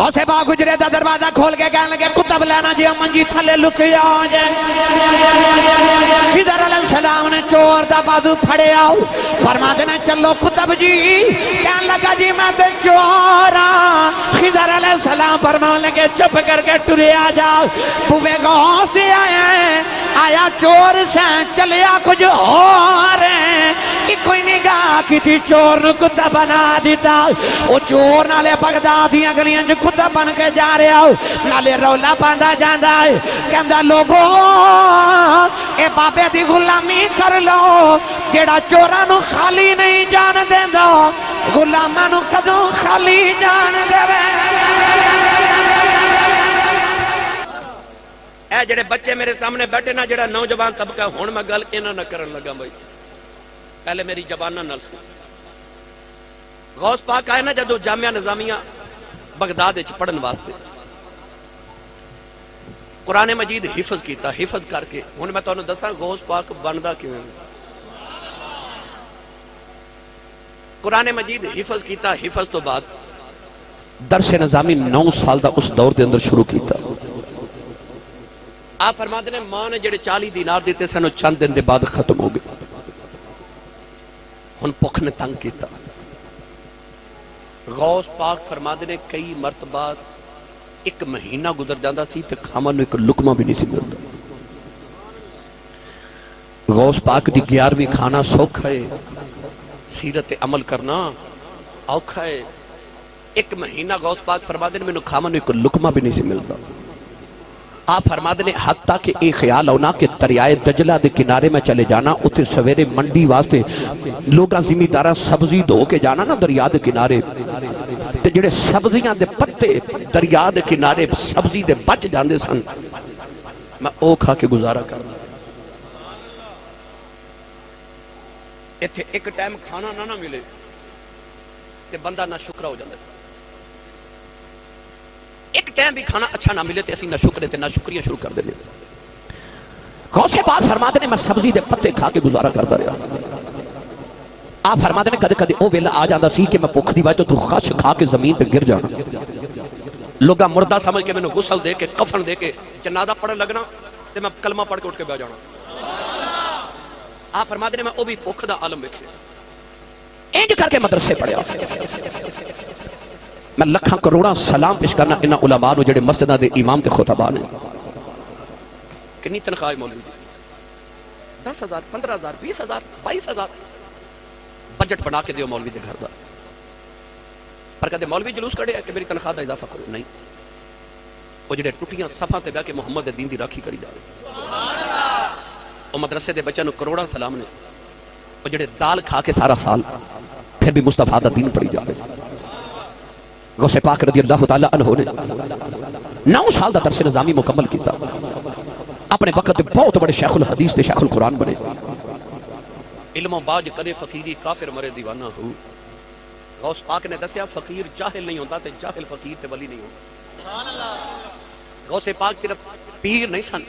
غوث پاک گجرے دا دروازہ کھول کے کہنے لگے کتب لینا جی منجی تھلے لکیا جائے خضر علیہ السلام نے چور دا بازو پھڑے آؤ فرما دینے چلو کتب جی کہنے لگا جی میں تے چورا خضر علیہ السلام فرما لگے چپ کر کے ٹرے آ جاؤ بوے غوث دے آئے آیا چور سے چلیا کچھ اور کہ کوئی نگاہ کی تھی چور نو کتا بنا دیتا وہ چور نالے بغدادیاں گلیاں جو کتا بن کے جا رہے ہو نالے رولا پاندہ جاندہ ہے کہندہ لوگوں اے بابے دی غلامی کر لو جیڑا چورا نو خالی نہیں جان دیں دو غلامہ نو کدوں خالی جان دے وے اے جڑے بچے میرے سامنے بیٹھے نا جڑا نوجوان طبقہ ہون میں گل اینا نہ کرن لگا بھائی پہلے میری جبانہ نہ سن غوث پاک آئے نا جدو جامعہ نظامیہ بغداد پڑھن واسطے قرآن مجید حفظ کیتا حفظ کر کے ہن میں تانوں دساں غوث پاک بندا کیویں قرآن مجید حفظ کیتا حفظ تو بعد درس نظامی 9 سال دا اس دور دے اندر شروع کیتا آپ فرماتے ہیں ماں نے جڑے 40 دینار دیتے سنو چند دن دے بعد ختم ہو گئے ہن بھوک نے تنگ کیتا غوث پاک فرماتے ہیں کئی مرتبہ 1 مہینہ گزر جاندہ سی تے کھامان ایک لقمہ بھی نہیں سی ملتا غوث پاک دی 11ویں کھانا سوکھا ہے سیرت عمل کرنا اوکھا ہے 1 مہینہ غوث پاک فرماتے ہیں میں نے کھامان ایک لقمہ بھی نہیں سی ملتا آپ فرماتے ہیں حتیٰ کہ ایک خیال ہونا کہ دریائے دجلہ دے کنارے میں چلے جانا اتھے سویرے منڈی واسطے لوگاں زمینداراں سبزی دھو کے جانا نا دریا دے کنارے تے جڑے سبزیاں دے پتے دریا دے کنارے سبزی دے بچ جاندے سن میں او کھا کے گزارا کرنا ایتھے ایک ٹائم کھانا نہ ملے تے بندہ نہ شکرہ ہو جاندے ایک ٹائم بھی کھانا اچھا نہ ملے تے اسی نہ شکرے تے نہ شکریہ شروع کر دینے غوث پاک فرماتے ہیں میں سبزی دے پتے کھا کے گزارا کرتا رہا آپ فرماتے ہیں کدے کدے او ویلا آ جاندہ سی کہ میں بھوک دی وجہ تو خش کھا کے زمین پہ گر جانا لوگاں مردہ سمجھ کے میں نے غسل دے کے کفن دے کے جنازہ پڑھنے لگنا تے میں کلمہ پڑھ کے اٹھ کے بیٹھ جانا آپ فرماتے ہیں میں او بھی بھوک دا عالم ویکھے انج کر کے مدرسے پڑھیا میں لکھاں کروڑاں سلام پیش کرنا انہاں علماء نو جڑے مسجداں دے امام تے خطبان ہیں کنی تنخواہ مولوی 10,000 15,000 20,000 22,000 بجٹ بنا کے دیو مولوی دے گھر دا پر کدے مولوی جلوس کڑے کہ میری تنخواہ دا اضافہ کرو نہیں وہ جڑے ٹوٹیاں صفاں تے بیٹھ کے محمد دے دین دی راکھی کری جا رہے سبحان اللہ او مدرسے دے بچوں نو کروڑاں سلام نے وہ جڑے دال کھا کے سارا سال پھر بھی مصطفیٰ دا دین پڑھی جا رہے غوث پاک رضی اللہ تعالیٰ عنہ نے 9 سال دا درس نظامی مکمل کیتا اپنے وقت بہت بڑے شیخ الحدیث تے شیخ القرآن بنے علم و باج کرے فقیری کافر مرے دیوانہ ہو غوث پاک نے دسیا فقیر جاہل نہیں ہوتا تے جاہل فقیر تے ولی نہیں ہوتا غوث پاک صرف پیر نہیں سن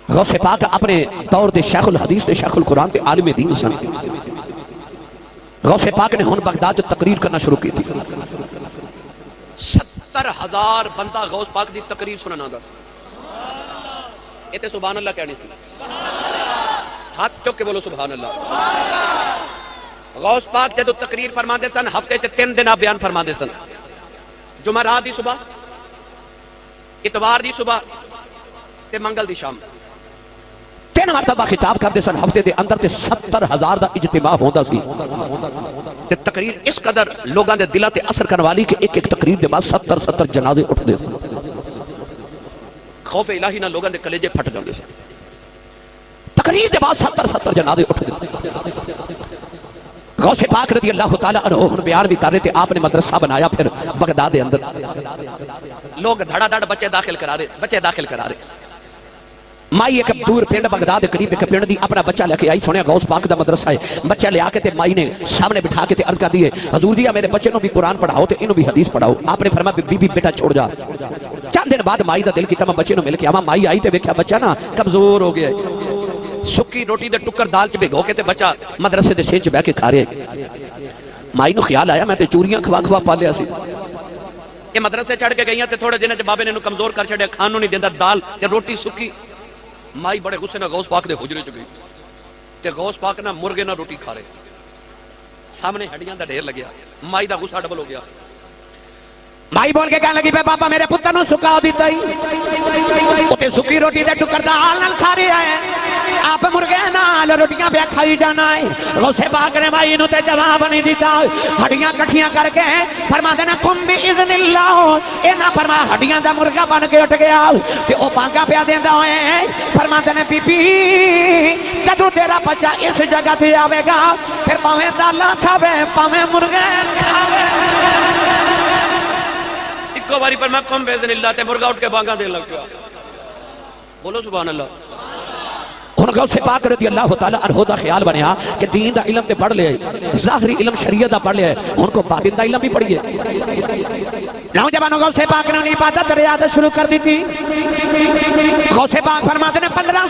غوث پاک اپنے دور دے شیخ الحدیث تے شیخ القرآن تے عالم دین سن غوث پاک نے ہن بغداد تقریر کرنا شروع کی تھی 70,000 بندہ غوث پاک دی تقریر سننا دا اے تے سبحان اللہ کہنی سی ہاتھ چک کے بولو سبحان اللہ غوث پاک جدو تقریر فرما دے سن ہفتے تے 3 دن بیان فرما دے سن جمعرات دی صبح اتوار دی صبح تے منگل دی شام 3 مرتبہ خطاب کر دے سن ہفتے دے اندر تے 70,000 دا اجتماع ہوندا سی تے تقریر اس قدر لوگاں دے دلاں تے اثر کرن والی کہ ایک ایک تقریر دے بعد 70 جنازے اٹھ دے سن خوف الہی نہ لوگاں دے کلیجے پھٹ جاندے سن تقریر دے بعد 70 جنازے اٹھ دے غوث پاک رضی اللہ تعالیٰ عنہ بیان بھی کر رہے تھے آپ نے مدرسہ بنایا پھر بغداد دے اندر لوگ دھڑا دھڑ بچے داخل کرا رہے مائی ایک دور پنڈ بغداد دے قریب ایک پنڈ دی اپنا بچہ لے کے آئی سنیا غوث پاک دا مدرسہ ہے بچہ لے آ کے تے مائی نے سامنے بٹھا کے تے عرض کر دیے حضور جی میرے بچے نو بھی قرآن پڑھاؤ تے انہوں بھی حدیث پڑھاؤ آپ نے فرمایا بی بی بیٹا چھوڑ جا چند دن بعد مائی دا دل کیتا میں بچے نو مل کے آواں مائی آئی تے ویکھیا بچہ نا کمزور ہو گیا سکی روٹی دے ٹکر دال چ بھگو کے تے بچہ مدرسے دے سین چ بیٹھ کے کھا رہا ہے مائی نو خیال آیا میں تے چوریاں کھوا سی یہ مدرسے چڑھ کے گئیاں تے تھوڑے دن بابے نے انہوں کمزور کر چھڑیا، کھانوں نہیں دیندہ، دال تے روٹی سکی. مائی بڑے غصے نہ غوث پاک دے حجرے چ گئی تے غوث پاک نہ مرغے نہ روٹی کھا رہے، سامنے ہڈیاں دا ڈھیر لگیا. مائی دا غصہ ڈبل ہو گیا. مائی بول کے کہنے لگی پہ بابا میرے پتر نو سکا دیتا ہی اتے سکی روٹی دے ٹکر دال نال کھا رہا ہے، آپ مرغے نال روٹیاں پہ کھائی جانا ہے. غوث پاک نے مائی نو تے جواب نہیں دیتا، ہڈیاں کٹھیاں کر کے فرما دینا کم بھی اذن اللہ، اے نہ فرما ہڈیاں دا مرغا بن کے اٹھ گیا تے او پانگا پیا دیندا ہوئے فرما دینا بی بی جدو تیرا بچہ اس جگہ تے آوے گا پھر پاویں دالاں کھاوے پاویں مرغے کھاوے. ایک باری پر میں کم بیزن اللہ تے مرغا اٹھ کے بانگا دے لگ گیا. بولو سبحان اللہ. ان غوث پاک رضی اللہ تعالیٰ عنہ دا خیال بنیا کہ دین دا علم تے پڑھ لے، ظاہری علم شریعت دا پڑھ لے، ان کو باطن دا علم بھی پڑھیے. نوجوانوں غوث پاک نے عبادت ریاضت شروع کر دی تھی. غوث پاک فرماتے ہیں 15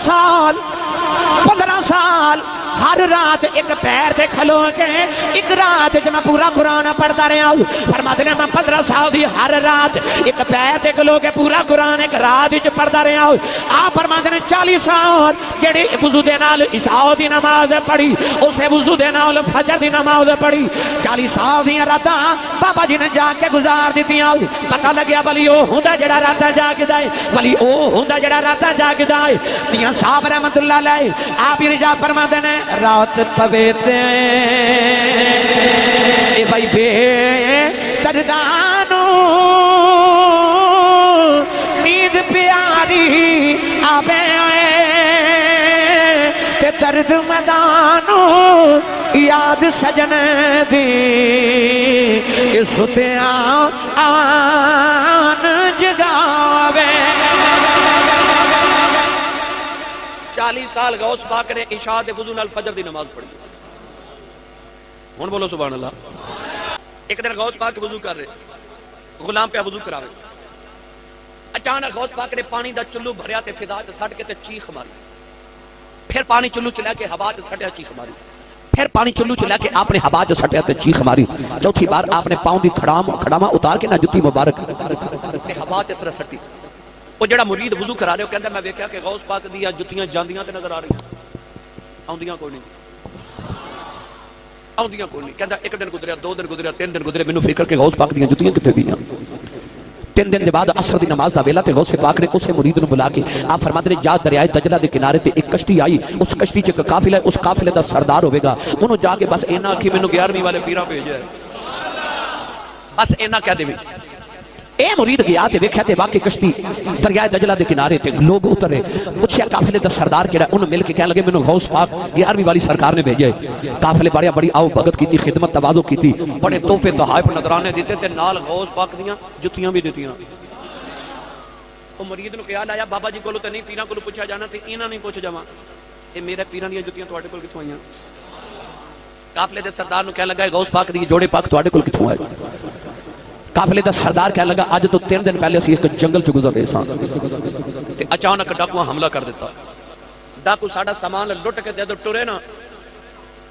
سال ہر رات ایک پیر تے کھلو کے ایک رات جب میں پورا قرآن پڑھتا رہا ہوں. فرماتے ہیں میں 15 سال دی ہر رات ایک پیر تے کھلو کے پورا قرآن ایک رات پڑھتا رہا ہوں. آپ فرماتے ہیں 40 سال جڑی وضو دے نال عشاء دی نماز پڑھی، اسے وضو دے نال فجر دی نماز پڑھی. 40 سال دی راتاں بابا جی نے جا کے گزار دتیاں. پتہ لگیا ولی او ہوندا جڑا راتاں جاگدا ہے، ولی او ہوندا جڑا راتاں جاگدا ہے. میاں صاحب رحمت اللہ علیہ آپ ارشاد فرماتے ہیں رات پوے تے اے بھائی بے دردانو نیند پیاری آوے تے درد مدانو یاد سجن دی ستیاں آن جگاوے. 40 سال غوث پاک نے عشاء دے وضو نال فجر دی نماز پڑھی. ہن بولو سبحان اللہ. ایک دن غوث پاک وضو کر رہے، غلام پہ وضو کرا رہے، اچانک غوث پاک نے پانی دا چلو بھریا تے فضا تے سٹ کے تے چیخ ماری. پھر پانی چلو چلا کے ہوا تے سٹیا چیخ ماری. پھر پانی چلو چلا کے آپ نے ہوا تے سٹیا تے چیخ ماری. چوتھی بار آپ نے پاؤں دی کھڑاما اتار کے نہ جتی مبارک تے ہوا تے سر سٹی. وہ جڑا مرید وضو کرا رہے ہو کہندا میں ویکھیا کہ غوث پاک دیاں جتیاں جاندیاں تے نظر آ رہی ہیں، آوندیاں کوئی نہیں، آوندیاں کوئی نہیں. کہندا ایک دن گزریا، 2 دن گزریا، 3 دن گزرے، مینوں فکر کہ غوث پاک دیاں جتیاں کتے گئیاں. 3 دن دے بعد عصر دی نماز دا ویلا تے غوث پاک نے اسے مرید نو بلا کے آپ فرماتے ہیں جا دریائے دجلہ دے کنارے تے ایک کشتی آئی، اس کشتی چ ایک قافلہ ہے، اس قافلے دا سردار ہوے گا. انہوں جا کے بس اینا کہ مینوں 11ویں والے پیراں بھیجیا ہے، بس اینا کہہ دے. اے مرید گیا تے ویکھیا تے واقعی کشتی دریائے دجلہ دے کنارے تے لوگ اترے. پوچھیا قافلے دا سردار کیڑا؟ انہوں مل کے کہنے لگے مینوں غوث پاک 11ویں والی سرکار نے بھیجے. قافلے بڑی آؤ بھگت کیتی، خدمت تواضع کیتی، بڑے تحفے تحائف نذرانے دیتے تے نال غوث پاک دیاں جتیاں بھی دتیاں. او مرید نو خیال آیا بابا جی کولوں تے نہیں پیراں کولوں پوچھا جانا تے انہاں نہیں پوچھ جاواں، اے میرے پیراں دیاں جتیاں تواڈے کول کتھوں آئیاں؟ قافلے دے سردار نو کہنے لگا غوث پاک دی جوڑے پاک تواڈے کول کتھوں آئے؟ قافلے دا سردار کہنے لگا آج تو 3 دن پہلے اسی ایک جنگل چ گزر رہے سان تے اچانک ڈاکواں حملہ کر دیتا. ڈاکو ساڈا سامان لٹ کے جدوں ٹرے نا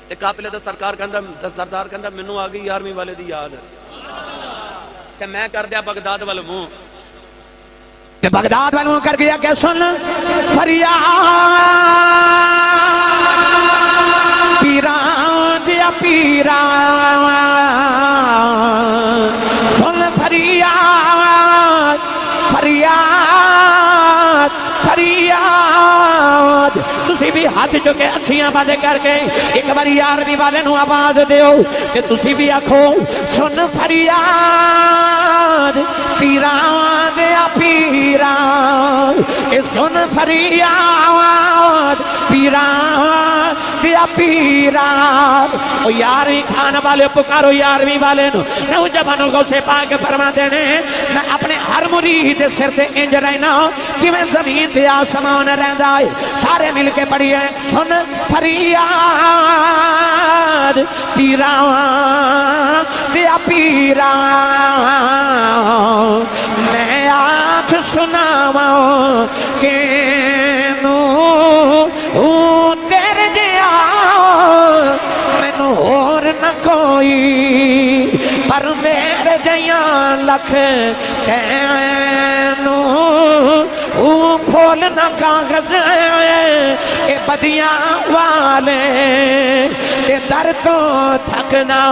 تے قافلے دا سردار کہندا مینوں آ گئی 11ویں والے دی یاد تے میں کر دیا بغداد وال منہ تے بغداد وال منہ کر گیا کہ سن فریاد پیران دیا پیران سن فریاد فریاد فریاد. تسی بھی ہاتھ چکے اکھیاں بند کر کے ایک بار 11ویں والے نو آواز دیو کہ تسی بھی آکھو سن فریاد پیران دیا پیران. سن فریاد پیران دیا پیران. او 11ویں کھانا والے پکارو 11ویں والے نو. نوجوانوں کو سے پاک فرما دینے میں اپنے ہر مرید سر تے انج رہنا کہ میں زمین تے آسمان رہندا ہے. سارے مل کے پڑھیے سن فریاد پیران دیا پیران. میں آنکھ سناواں کہ نو تیرے جیا مینوں اور نہ کوئی پر میرے جیاں لکھ کینو پھولنا کاغذ اے بدیاں والے تے در تو تھکنا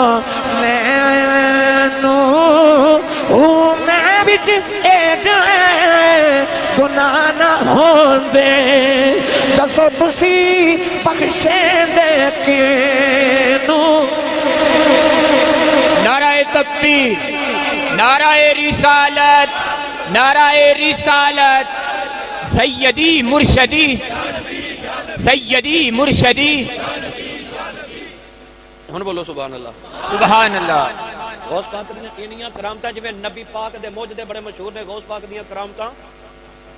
مینو میں بچ گناہ نہ ہوندے دسو تسی بخشیں دے کینو نعرہ تکبیر، نعرہ رسالت، نعرہ رسالت، سیدی مرشدی، سیدی مرشدی، ہن بولو سبحان اللہ، سبحان اللہ۔ غوث پاک دیاں اینیاں کرامتاں جویں نبی پاک دے موجدے بڑے مشہور نے، غوث پاک دیاں کرامتاں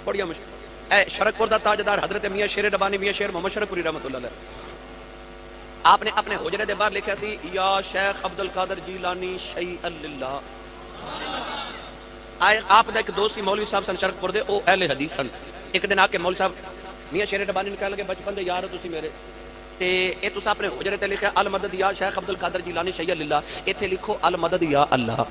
بڑیاں مشہور۔ اے شرک پور دا تاجدار حضرت میاں شیر ربانی میاں شیر محمد شرک پوری رحمۃ اللہ علیہ، آپ نے اپنے حجرے دے باہر لکھا تھی یا شیخ عبد القادر جیلانی شیئا للہ۔ آپ دا ایک دوستی مولوی صاحب سن شرک پور دے، او اہل حدیث سن۔ ایک دن آ کے مولوی صاحب میاں شیر ربانی نے کہنے لگے بچپن دے یار تسی میرے تے اے تساں اپنے حجرے تے لکھا المدد یا شیخ عبد القادر جیلانی شیئا للہ، ایتھے لکھو المدد یا اللہ۔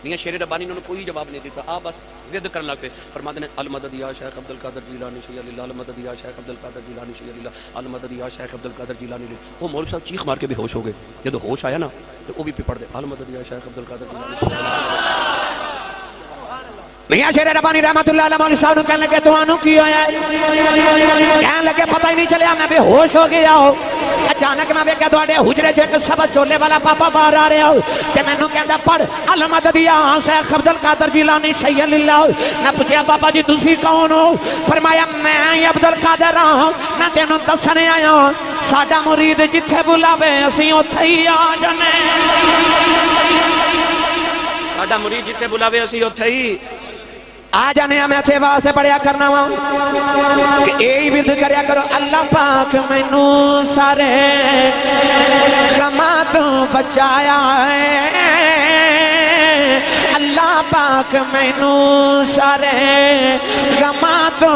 میاں شیر ربانی نے کوئی جواب نہیں دیتا، آپ بس ضد کرنے لگ پے، فرماتے ہیں المدد یا شیخ عبد القادر جیلانی شیئا للہ، المدد یا شیخ عبد القادر جیلانی شیئا للہ، المدد یا شیخ عبد القادر جیلانی للہ۔ وہ مولوی صاحب چیخ مار کے بے ہوش ہو گئے، جب ہوش آیا نا تو وہ بھی پڑھ دے المدد یا شیخ عبد القادر جیلانی شیئا للہ۔ میاں شیر ربانی رحمت اللہ علیہ مولوی صاحب کہنے لگے تمہوں کی ہویا ہے؟ کہنے لگے پتہ ہی نہیں چلیا، میں بے ہوش ہو گیا ہوں۔ اچانک میں ویکھیا تواڈے حجرے چ ایک سبز چولے والا پاپا باہر آ رہا ہو تے مینوں کہندا پڑھ المدد یا شیخ عبد القادر جیلانی شیئا للہ۔ میں پوچھیا بابا جی تسی کون ہو؟ فرمایا میں عبد القادر ہاں، میں تینوں دسنے آیا ساڈا مرید جتھے بلاوے اسی اوتھے ہی آ جانے۔ ساڈا مرید جتھے بلاوے اسی اوتھے ہی آ جانے میں تے واسطے پڑھیا کرنا وا کہ اے ورد کریا کرو اللہ پاک مینوں سارے غماں تو بچایا ہے، اللہ پاک مینوں سارے غماں تو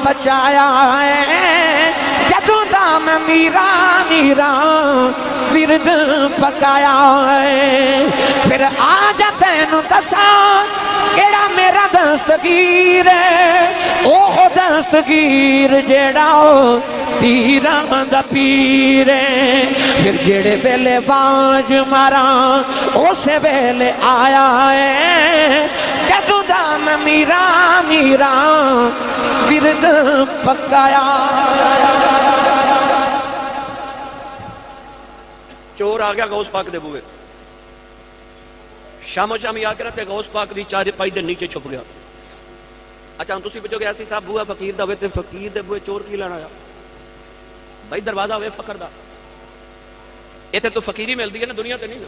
بچایا ہے، جدوں دا میں میرا ورد پکایا ہے، پھر آ جا تینوں دساں کیڑا میرا دستگیر ہے، اوہ دستگیر جیڑا پیراں دا پیر ہے، پھر جیڑے ویلے باج ماراں اسے ویلے آیا ہے، جدوں دا میں میرا ورد پکایا۔ چور آ گیا غوث پاک دے بوئے، شامو شامی آ کے رہتے غوث پاک دی چار پائی دے نیچے چھپ گیا۔ اچھا ہن تسی پوچھو گے ایسی صاحب بوئے فقیر دا ہوئے تے فقیر دے بوئے چور کی لینا آیا؟ بھائی دروازہ ہوئے فقر دا، ایتھے تو فقیری ملدی ہے نا، دنیا تے نہیں نا،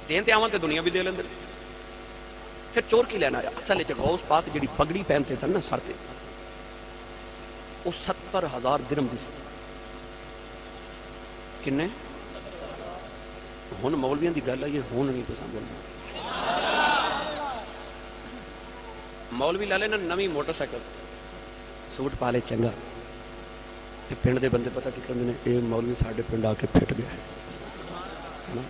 دین تے آواں تے دنیا بھی دے لیندے، پھر چور کی لینا آیا؟ اصل وچ غوث پاک جڑی پگڑی پہنتے تھے نا سر تے، وہ 70,000 درہم دی سی۔ کنے؟ ہن مولویاں دی گل آئی ہے، ہن نہیں تو سمجھ مولوی لے لینا نویں موٹر سائیکل، سوٹ پا لے چنگا، تے پنڈ دے بندے پتہ کی کہندے نے اے مولوی ساڈے پنڈ آ کے پھٹ گیا ہے نا،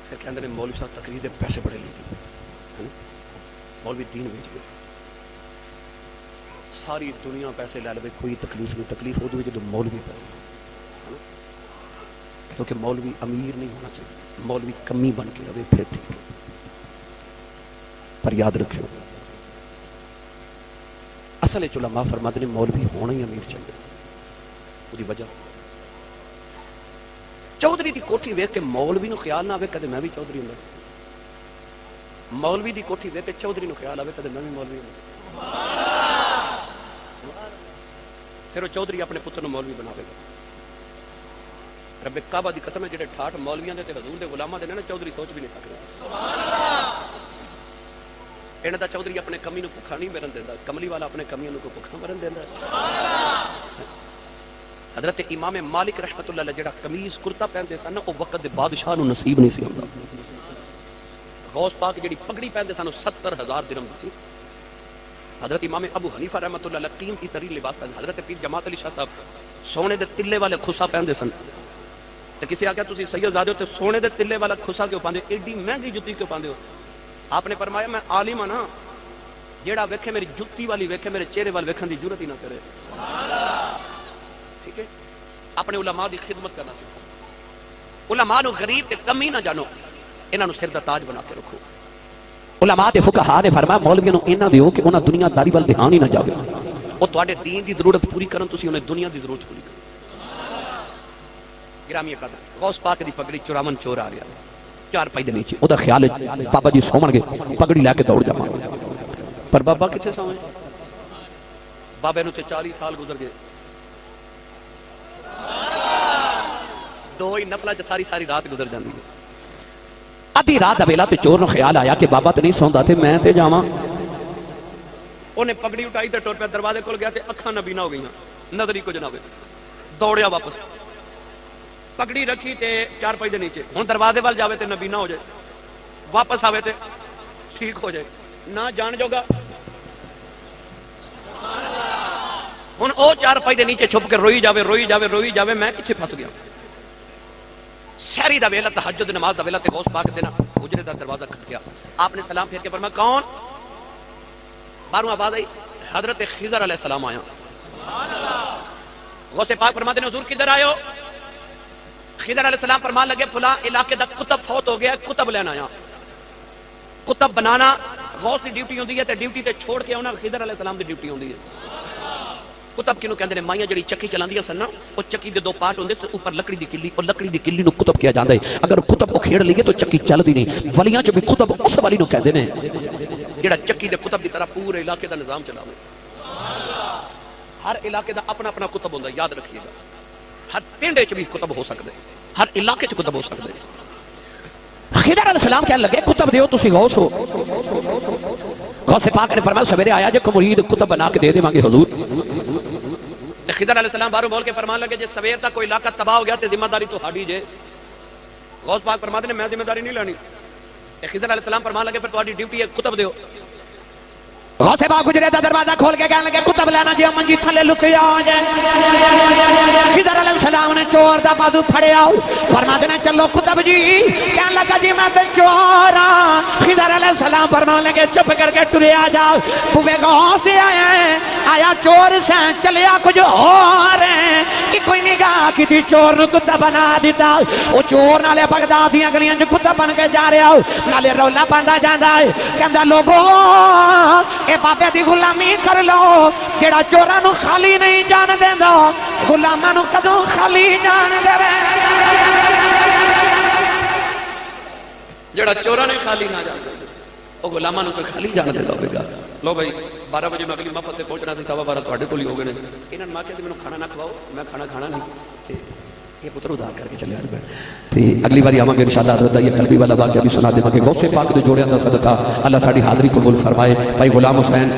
پھر کہندے نے مولوی صاحب تقریر دے پیسے بڑے لے گئے، مولوی دین بیچ گئے، ساری دنیا پیسے لے لے، کوئی تکلیف نہیں، تکلیف ہو جدو مولوی پیسے، کیونکہ مولوی امیر نہیں ہونا چاہیے، مولوی کمی بن کے رہے پھر ٹھیک ہے، پر یاد رکھو اصل علماء فرماتے ہیں مولوی ہونا ہی امیر چاہیے۔ وہی وجہ چودھری دی کوٹھی ویکھ کے مولوی نو خیال نہ آوے کدے میں بھی چودھری ہوں، مولوی دی کوٹھی ویکھ کے چودھری نو خیال آوے کدے میں بھی مولوی ہوں، پھر وہ چودھری اپنے پتر نو مولوی بناوے گا۔ رب کعبہ دی قسم ہے جڑے ٹھاٹ مولویاں دے تے حضور دے غلاماں دے نا چودھری سوچ بھی نہیں سکدے۔ انہاں دا چودھری اپنے کمی نو بھکھا نہیں مرن دیندا، کملی والا اپنے کمیاں نو کو بھکھا مرن دیندا۔ حضرت امام مالک رحمت اللہ علیہ جڑا قمیض کرتا پہندے سن او وقت دے بادشاہ نو نصیب نہیں سی ہوندا۔ غوث پاک جڑی پگڑی پہندے سن 70,000 درہم دی سی۔ حضرت امام ابو حنیفہ رحمت اللہ علیہ قیمتی ترین لباس پہندے، حضرت پیر جماعت علی شاہ صاحب سونے دے تلے والے خصا پہندے سن، تو کسی آگیا تسی سید زادے ہو تو سونے دے تلے والا کھسا کیوں پاندے ہو، ایڈی مہنگی جتی کیوں پاندے ہو؟ آپ نے فرمایا میں عالم ہاں نا، جیڑا ویکھے میری جتی والی ویکھے میرے چہرے وال ویکھن دی ضرورت ہی نہ کرے. ٹھیک ہے، اپنے علماء دی خدمت کرنا سکھو، علماء نو غریب تے کمی نہ جانو، انہاں نو سر دا تاج بنا کے رکھو. علماء تے فقہا نے فرمایا مولویوں نو انہاں دیو کہ انہاں دنیا داری وال دھیان ہی نہ جاوے. وہ تواڈے دین دی ضرورت پوری کرن، تسی انہیں دنیا دی ضرورت پوری کرو. گرامی قدر غوث پاک دی پگڑی 54 چور آ گیا 4 پائی دے نیچے، او دا خیال ہے بابا جی سومن گے پگڑی لے کے دوڑ جاواں. پر بابا کتنے سوئے؟ بابے نو تے 40 سال گزر گئے، 2 ہی نفلہ چ ساری رات گزر جاندی ہے. ادھی رات دا ویلا تے چور نو خیال آیا کہ بابا تے نہیں سوندا تے میں تے جاواں. انہیں پگڑی اٹھائی تے ٹر پیا دروازے کول گیا تے اکھاں نبینا ہو گئیاں، نظر ہی کو جناب دوڑیا واپس. پگڑی رکھی تے 4 پائی دے نیچے، ہن دروازے وال جاوے تے نبینا ہو جائے، واپس آوے تے ٹھیک ہو جائے، نہ جان جوگا. ہن او 4 پائی دے نیچے چھپ کے روئی جاوے میں کتھے پھس گیا. شہری دا ویلا تہجد نماز دا ویلا تے غوث پاک دینا حجرے دا دروازہ کھٹکیا. آپ نے سلام پھیر کے فرمایا کون؟ باہروں آواز آئی حضرت خضر علیہ السلام آیا. غوث پاک فرماتے ہیں حضور کدھر آئے ہو؟ خضر علیہ السلام فرمان لگے فلاں علاقے دا کتب فوت ہو گیا، کتب لینا آیا. کتب بنانا غوث دی ڈیوٹی ہوندی ہے تے ڈیوٹی تے چھوڑ کے آنا خضر علیہ السلام دی ڈیوٹی ہوندی ہے. کتب کینوں کہندے نے مائیاں جڑی چکی چلاندیاں سن نا، او چکی دے 2 پارٹ ہوندے، اوپر لکڑی دی کلی، او لکڑی دی کلی نو کتب کیا جاندا ہے. اگر کتب کو کھیڑ لئیے تو چکی چلدی نہیں. ولیاں چ بھی کتب اس والی نو کہندے نے جڑا چکی دے کتب دی طرح پورے علاقے دا نظام چلاوے. ہر علاقے دا اپنا اپنا کتب ہوندا، یاد رکھیے گا. ہر پنڈ وچ بھی کتب ہو سکدے، ہر علاقے چ کتب ہو سکدے. خضر علیہ السلام کہنے لگے کتب دیو تسی غوث ہو. غوث پاک نے فرمایا سویرے آیا جے کو مرید کتب بنا کے دے دیواں گے حضور. خضر علیہ السلام باہروں بول کے فرمان لگے جے سویر تک کوئی علاقہ تباہ ہو گیا تے ذمہ داری تو ہاڈی جے. غوث پاک فرماتے نے میں ذمہ داری نہیں لینی. خضر علیہ السلام فرمان لگے پھر تہاڈی ڈیوٹی ہے کتب دیو. غوث پاک گجرے دا دروازہ کھول کے کہنے لگے کتب لینا جی منجی تھلے لکیا جائے. خضر علیہ السلام نے چور دا بازو پھڑیا، فرماتے نے چلو کتب جی. کہنے لگا جی میں تے چور ہاں. خضر علیہ السلام فرمان لگے چپ کر کے ٹرے آ جاؤ، بوے غوث دے آیا چور سے چلیا کچھ اور ہے کہ کوئی نگاہ کی چور نو کتب بنا دیتا. وہ چور نالے بغداد دیاں گلیاں جو کتب بن کے جا رہا نالے رولا پاندا جاندا ہے. کہندا لوگو اے بابے دی غلامی کر لو، جڑا چوراں نو خالی نہیں جان دیندا غلاماں نو کدوں خالی جان دے. جڑا چوراں نے خالی نہ جان دے او غلاماں نو کوئی خالی جان دیندا ہوے گا. لو بھائی 12 بجے میں اگلی محفل تے پہنچنا سی، 12:15 تواڈے کول ہی ہو گئے نے. انہاں نے ماں کہ مینوں کھانا نہ کھواؤ، میں کھانا کھانا نہیں تے یہ پتر ادھار کر کے چلے آ تے اگلی باری آواں گے انشاءاللہ. حضرت یہ قلبی والا واقعہ بھی سنا دے کہ غوث پاک دے جوڑیاں دا صدقہ اللہ ساڈی حاضری قبول فرمائے. بھائی غلام حسین